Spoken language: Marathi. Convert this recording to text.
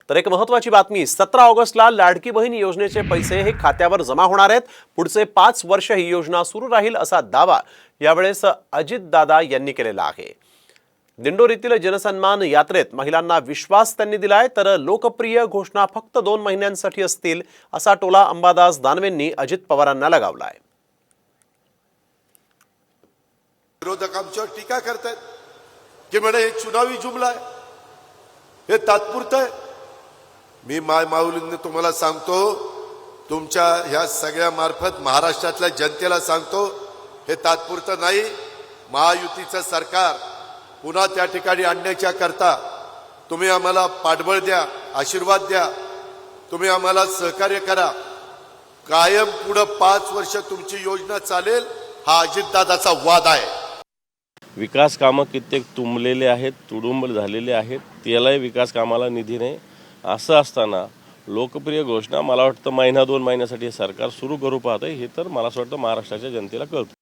तर एक महत्त्वाची बातमी, 17 ऑगस्टला लाडकी बहीण योजनेचे पैसे हे खात्यावर जमा होणार आहेत। पुढचे 5 वर्ष ही योजना सुरू राहील असा दावा यावेळेस अजितदादा यांनी केलेला आहे। दिंडोरीतील जनसन्मान यात्रेत महिलांना विश्वास त्यांनी दिलाय, तर लोकप्रिय घोषणा फक्त 2 महिन्यांसाठी असतील असा टोला अंबादास दानवेंनी अजित पवारांना लगावलाय। विरोधक आमच्यावर टीका करतात की म्हणे हे चुनावी जुमला आहे, हे तात्पुरतं आहे। मी माऊलींनी तुम्हाला सांगतो, तुमच्या ह्या सगळ्या मार्फत महाराष्ट्रातल्या जनतेला सांगतो, हे तात्पुरतं नाही। महायुतीचं सरकार पुन्हा त्या ठिकाणी आणण्याच्या करता तुम्ही आम्हाला पाठबळ द्या, आशीर्वाद द्या, तुम्ही आम्हाला सहकार्य करा। कायम पुढे 5 वर्ष तुमची योजना चालेल, हा अजितदादाचा वाद आहे। विकास कामं कित्येक तुंबलेले आहेत, तुडुंब झालेले आहेत, त्यालाही विकास कामाला निधी नाही। असं असताना लोकप्रिय घोषणा मला वाटतं महिना 2 महिन्यासाठी सरकार सुरू करू पाहतंय, हे तर मला असं वाटतं महाराष्ट्राच्या जनतेला कळतं।